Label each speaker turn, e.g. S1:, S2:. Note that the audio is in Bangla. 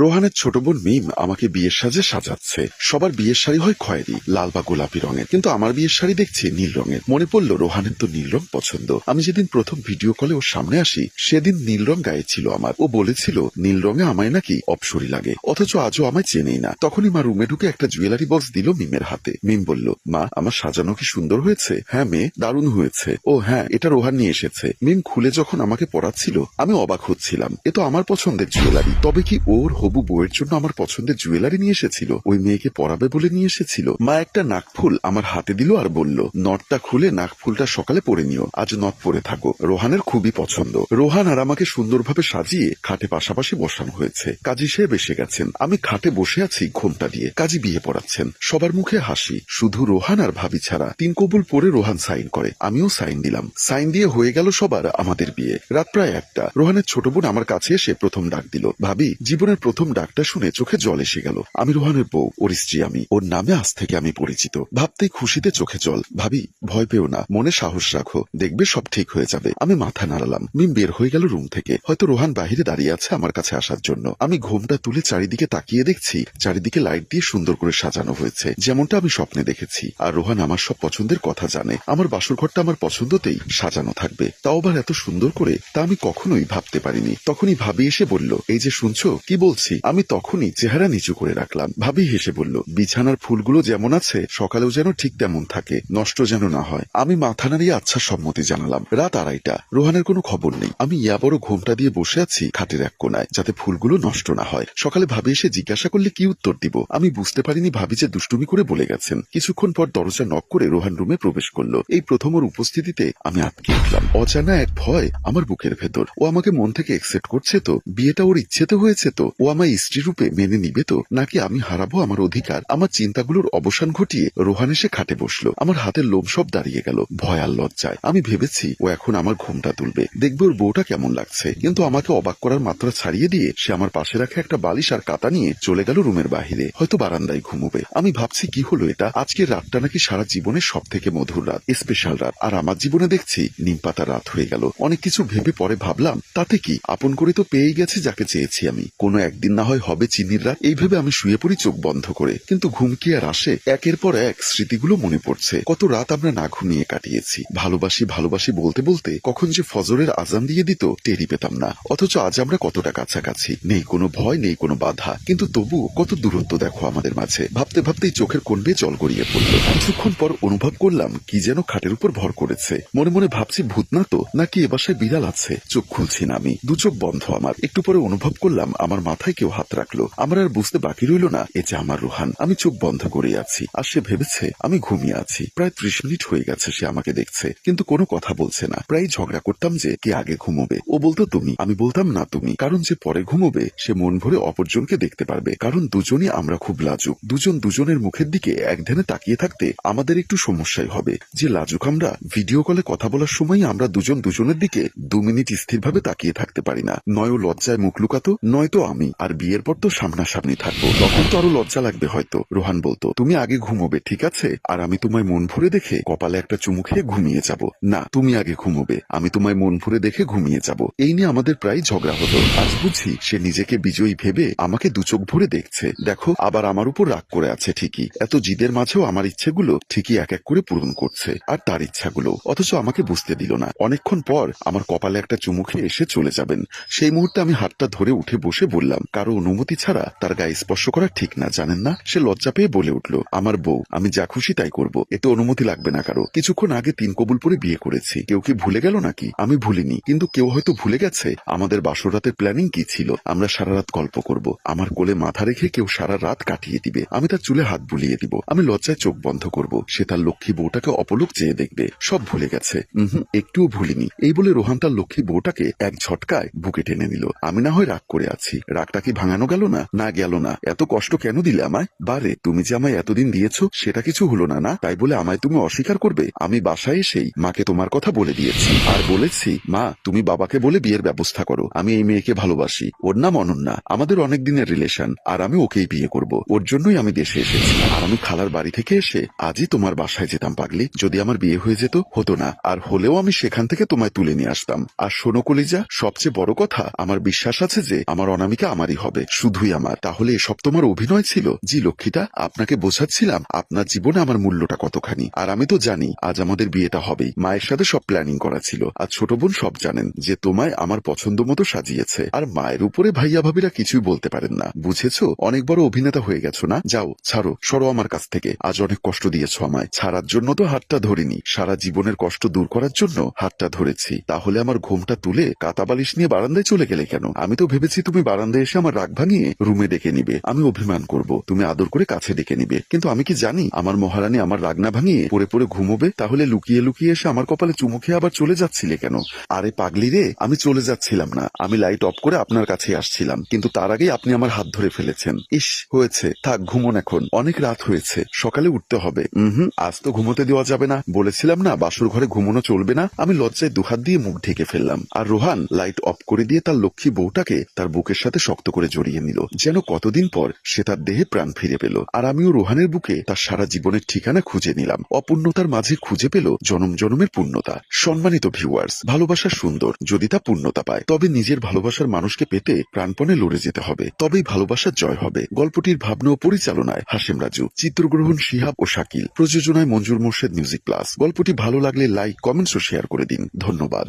S1: রোহানের ছোট বোন মিম আমাকে বিয়ের সাজে সাজাচ্ছে। সবার বিয়ের শাড়ি হয় খয়েরি, লাল বা গোলাপি রঙের, কিন্তু আমার বিয়ের শাড়ি দেখছি নীল রঙের। মনে পড়লো রোহানের তো নীল রং পছন্দ। আমি যেদিন প্রথম ভিডিও কলে ওর সামনে আসি সেদিন নীল রং গায়ে ছিল আমার। ও বলেছিল নীল রঙে আমায় নাকি অপসরি লাগে, অথচ আজও আমায় চেনেই না। তখনই মা রুমে ঢুকে একটা জুয়েলারি বক্স দিল মিমের হাতে। মিম বলল, মা আমার সাজানো কি সুন্দর হয়েছে? হ্যাঁ মেয়ে, দারুণ হয়েছে। ও হ্যাঁ, এটা রোহান নিয়ে এসেছে। মিম খুলে যখন আমাকে পড়াচ্ছিল আমি অবাক হচ্ছিলাম। এ তো আমার পছন্দের জুয়েলারি। তবে কি ওর হবু বউয়ের জন্য আমার পছন্দের জুয়েলারি নিয়ে এসেছিল? ওই মেয়েকে পরাবে বলে নিয়ে এসেছিল। মা একটা নাকফুল আমার হাতে দিল আর বলল, নটটা খুলে নাকফুলটা সকালে পরে নিও, আজ নট পরে থাকো। রোহানের খুবই পছন্দ। রোহান আর আমাকে সুন্দরভাবে সাজিয়ে খাটে পাশাপাশি বসানো হয়েছে। কাজী সাহেব এসে গেছেন। আমি খাটে বসে আছি ঘোমটা দিয়ে। কাজী বিয়ে পড়াচ্ছেন। সবার মুখে হাসি, শুধু রোহান আর ভাবি ছাড়া। 3 কবুল পরে রোহান সাইন করে, আমিও সাইন দিলাম। সাইন দিয়ে হয়ে গেল সবার আমাদের বিয়ে। রাত প্রায় 1টা। রোহানের ছোট বোন আমার কাছে এসে প্রথম ডাক দিল। ভাবি, জীবনের প্রথম ডাকটা শুনে চোখে জল এসে গেল। আমি রোহানের বউ, ওর স্ত্রী আমি। ওর নামে আজ থেকে আমি পরিচিত। ভাবতেই খুশিতে চোখে জল। ভাবি, ভয় পেও না, মনে সাহস রাখো, দেখবে সব ঠিক হয়ে যাবে। আমি মাথা নাড়ালাম। মিম বের হয়ে গেল রুম থেকে। হয়তো রোহান বাহিরে দাঁড়িয়ে আছে আমার কাছে আসার জন্য। আমি ঘোমটা তুলে চারিদিকে তাকিয়ে দেখছি চারিদিকে লাইট দিয়ে সুন্দর করে সাজানো হয়েছে, যেমনটা আমি স্বপ্নে দেখেছি। আর রোহান আমার সব পছন্দের কথা জানে। আমার বাসর ঘরটা আমার পছন্দতেই সাজানো থাকবে, তাও আবার এত সুন্দর করে, তা আমি কখনোই ভাবতে পারিনি। তখনই ভাবি এসে বলল, এই যে শুনছো কি বলছি? আমি তখনই চেহারা নিচু করে রাখলাম। ভাবি হেসে বলল, বিছানার ফুলগুলো যেমন আছে সকালেও যেন ঠিক তেমন থাকে, নষ্ট যেন না হয়। আমি মাথা নাড়িয়ে আচ্ছা সম্মতি জানালাম। রাত 2:30। রোহানের কোনো খবর নেই। আমি ইয়া বড় ঘোমটা দিয়ে বসে আছি খাটের এক কোনায়, যাতে ফুলগুলো নষ্ট না হয়। সকালে ভাবি এসে জিজ্ঞাসা করলে কি উত্তর দিব আমি বুঝতে পারিনি। ভাবি যে দুষ্টুমি করে বলে গেছেন। কিছুক্ষণ পর দরজা নক করে রোহান রুমে প্রবেশ করলো। এই প্রথম ওর উপস্থিতিতে আমি আটকে উঠলাম। অজানা এক ভয় আমার বুকের ভেতর। ও আমাকে মন থেকে একসেপ্ট করছে তো? বিয়েটা ওর ইচ্ছেতে হয়েছে তো? ও আমায় স্ত্রী রূপে মেনে নিবে তো? নাকি আমি হারাবো আমার অধিকার? আমার চিন্তাগুলোর অবসান ঘটিয়ে রোহান এসে খাটে বসলো। আমার হাতের লোম সব দাঁড়িয়ে গেল ভয় আর লজ্জায়। আমি ভেবেছি ও এখন আমার ঘোমটা তুলবে, দেখবে ওর বউটা কেমন লাগছে। কিন্তু আমাকে অবাক করার মাত্রা ছাড়িয়ে দিয়ে সে আমার পাশে রাখা একটা বালিশ আর কাতা নিয়ে চলে গেল রুমের বাহিরে। হয়তো বারান্দায় ঘুমোবে। আমি ভাবছি কি হলো এটা? আজকের রাতটা নাকি সারা জীবনের সব থেকে মধুর রাত, স্পেশাল রাত। আর আমার জীবনে দেখছি নিমপাতা রাত হয়ে গেল। অনেক কিছু ভেবে পরে ভাবলাম তাতে কি, আপন করে তো পেয়েই গেছে যাকে চেয়েছি আমি। কোনো একদিন না হয় হবে চিনির রাত। এই ভেবে আমি শুয়ে পড়ি চোখ বন্ধ করে। কিন্তু ঘুম কি আর আসে? একের পর এক স্মৃতিগুলো মনে পড়ছে। কত রাত আমরা না ঘুমিয়ে কাটিয়েছি। ভালোবাসি ভালোবাসি বলতে বলতে কখন যে ফজরের আজান দিয়ে দিত টেরি পেতাম না। অথচ আজ আমরা কতটা কাছাকাছি। নেই কোনো ভয়, নেই কোনো বাধা, কিন্তু তবু কত দূরত্ব দেখো আমাদের মাঝে। ভাবতে ভাবতেই চোখের কোণ বেয়ে জল গড়িয়ে পড়ল। কিছুক্ষণ পর অনুভব করলাম কি যেন খাটের উপর ভর করেছে। মনে মনে ভাবছি ভূত না তো, নাকি এ বাসায় বিড়াল আছে। চোখ খুলছি না আমি, দু চোখ বন্ধ আমার। একটু পরে অনুভব করলাম আমার মাথায় কেউ হাত রাখলো। আমার আর বুঝতে বাকি রইল না এ যে আমার রোহান। আমি চোখ বন্ধ করে আছি আর সে ভেবেছে আমি ঘুমিয়ে আছি। প্রায় 30 মিনিট হয়ে গেছে সে আমাকে দেখছে, কিন্তু কোনো কথা বলছে না। প্রায় ঝগড়া করতাম যে কে আগে ঘুমোবে। ও বলতো তুমি, আমি বলতাম না তুমি। কারণ যে পরে ঘুমোবে সে মন ভরে অপরজনকে দেখতে পারবে। কারণ দুজনই আমরা খুব লাজুক। দুজন দুজনের মুখের দিকে এক ধ্যানে তাকিয়ে থাকতে আমাদের একটু সমস্যাই হবে। যে লাজুক আমরা, ভিডিও কলে কথা বলার সময় আমরা দুজন দুজনের দিকে 2 মিনিট স্থিরভাবে তাকিয়ে থাকতে পারি না। নয় ও লজ্জায় মুখ লুকাতো, নয়তো আমি। আর বিয়ের পর তো সামনাসামনি থাকবো, তখন তো আরো লজ্জা লাগবে হয়তো। রোহান বলতো, তুমি আগে ঘুমোবে ঠিক আছে, আর আমি তোমায় মন ভরে দেখে কপালে একটা চুমু খেয়ে ঘুমিয়ে যাব। না, তুমি আগে ঘুমোবে, আমি তোমায় মন ভরে দেখে ঘুমিয়ে যাব। এই নিয়ে আমাদের প্রায় ঝগড়া হতো। আজ বুঝি সে নিজেকে বিজয়ী ভেবে আমাকে 2 চোখ ভরে দেখছে। দেখো, আবার আমার উপর রাগ করে আছে ঠিকই। এত জিদের মাঝেও আমার ইচ্ছেগুলো ঠিকই এক এক করে পূরণ করছে, আর তার ইচ্ছাগুলো। অথচ আমাকে বুঝতে দিল না। অনেকক্ষণ পর আমার কপালে একটা চুমু খেয়ে এসে চলে যাবেন। সেই মুহূর্তে আমি হাতটা ধরে উঠে বসে বললাম, কারো অনুমতি ছাড়া তার গায়ে স্পর্শ করা ঠিক না, জানেন না? সে লজ্জা পেয়ে বলে উঠল, আমার বউ, আমি যা খুশি তাই করব, এতে অনুমতি লাগবে না কারো। কিছুক্ষণ আগে 3 কবুল পরে বিয়ে করেছি। কেউ কি ভুলে গেল নাকি? আমি ভুলিনি, কিন্তু কেউ হয়তো ভুলে গেছে আমাদের বাসর রাতের প্ল্যানিং কি ছিল। আমরা সারা রাত গল্প করব, আমার কোলে মাথা রেখে কেউ সারা রাত কাটিয়ে দিবে, আমি তার চুলে হাত বুলিয়ে দিব, আমি লজ্জায় চোখ বন্ধ করব, সে তার লক্ষ্মী বউটাকে অপলক চেয়ে দেখবে। সব ভুলে গেছে। একটুও ভুলিনি। এই বলে রোহান তার লক্ষ্মী বউটাকে এক ঝটকায় বুকে টেনে নিল। আমি না হয় রাগ করে আছি, রাগটা কি ভাঙানো গেল না? না গেল না। এত কষ্ট কেন দিলে আমায়? বারে, তুমি যে আমায় এতদিন দিয়েছো সেটা কিছু হলো না, না? তাই বলে আমায় তুমি অস্বীকার করবে? আমি বাসায় এসেই মাকে তোমার কথা বলে দিয়েছি, আর বলেছি, মা তুমি বাবাকে বলে বিয়ের ব্যবস্থা করো। আমি এই মেয়েকে ভালোবাসি, ওর নাম অনন্যা, আমাদের অনেক দিনের রিলেশন, আর আমি ওকেই বিয়ে করব। ওর জন্যই আমি দেশে এসেছি। আর আমি খালার বাড়ি থেকে এসে আজই তোমার বাসায় যেতাম পাগলি। যদি আমার বিয়ে হয়ে যেত, হতো না, আর হলেও আমি সেখান থেকে তোমায় তুলে নিয়ে আসতাম। আর শোনো কলিজা, সবচেয়ে বড় কথা, আমার বিশ্বাস আছে যে আমার অনামিকা আমার আমারই হবে, শুধুই আমার। তাহলে এসব তোমার অভিনয় ছিল? জি লক্ষ্মীটা, আপনাকে বোঝাচ্ছিলাম আপনার জীবনে আমার মূল্যটা কতখানি। আর আমি তো জানি আজ আমাদের বিয়েটা হবেই। মায়ের সাথে সব প্ল্যানিং করা ছিল। আর ছোট বোন সব জানেন যে তোমায় আমার পছন্দ মতো সাজিয়েছে। আর মায়ের উপরে ভাইয়া ভাবিরা কিছুই বলতে পারেন না, বুঝেছো? অনেক বড় অভিনেতা হয়ে গেছো না? যাও, ছাড়ো, সরো আমার কাছ থেকে। আজ অনেক কষ্ট দিয়েছো আমায়। ছাড়ার জন্য তো হাতটা ধরিনি, সারা জীবনের কষ্ট দূর করার জন্য হাতটা ধরেছি। তাহলে আমার ঘুমটা তুলে কাতাবালিশ নিয়ে বারান্দায় চলে গেলে কেন? আমি তো ভেবেছি তুমি বারান্দায় এসে আমার রাগ ভাঙিয়ে রুমে ডেকে নিবে, আমি অভিমান করব, তুমি আদর করে কাছে ডেকে নিবে। কিন্তু আমি কি জানি আমার মহারানী আমার রাগ না ভাঙিয়ে পড়ে পড়ে ঘুমোবে? তাহলে লুকিয়ে লুকিয়ে এসে আমার কপালে চুমু খেয়ে আবার চলে যাচ্ছিলে কেন? আরে পাগলি রে, আমি চলে যাচ্ছিলাম না, আমি লাইট অফ করে আপনার কাছে আসছিলাম, কিন্তু তার আগেই আপনি আমার হাত ধরে ফেলেছেন। ইস, হয়েছে, থাক, ঘুমোন এখন, অনেক রাত হয়েছে, সকালে উঠতে হবে। আজ তো ঘুমোতে দেওয়া যাবে না, বলেছিলাম না বাসর ঘরে ঘুমোনো চলবে না। আমি লজ্জায় দুহাত দিয়ে মুখ ঢেকে ফেললাম। আর রোহান লাইট অফ করে দিয়ে তার লক্ষ্মী বউটাকে তার বুকের সাথে শক্ত করে জড়িয়ে নিল, যেন কতদিন পর সে তার দেহে প্রাণ ফিরে পেল। আর আমিও রোহানের বুকে তার সারা জীবনের ঠিকানা খুঁজে নিলাম। অপূর্ণতার মাঝে খুঁজে পেল জনম জনমের পূর্ণতা। সম্মানিত ভিউয়ার্স, ভালোবাসা সুন্দর যদি তা পূর্ণতা পায়, তবে নিজের ভালোবাসার মানুষকে পেতে প্রাণপণে লড়ে যেতে হবে, তবেই ভালোবাসার জয় হবে। গল্পটির ভাবনা ও পরিচালনায় হাশেম রাজু, চিত্রগ্রহণ শিহাব ও শাকিল, প্রযোজনায় মঞ্জুর মোর্শেদ মিউজিক প্লাস। গল্পটি ভালো লাগলে লাইক, কমেন্টস ও শেয়ার করে দিন। ধন্যবাদ।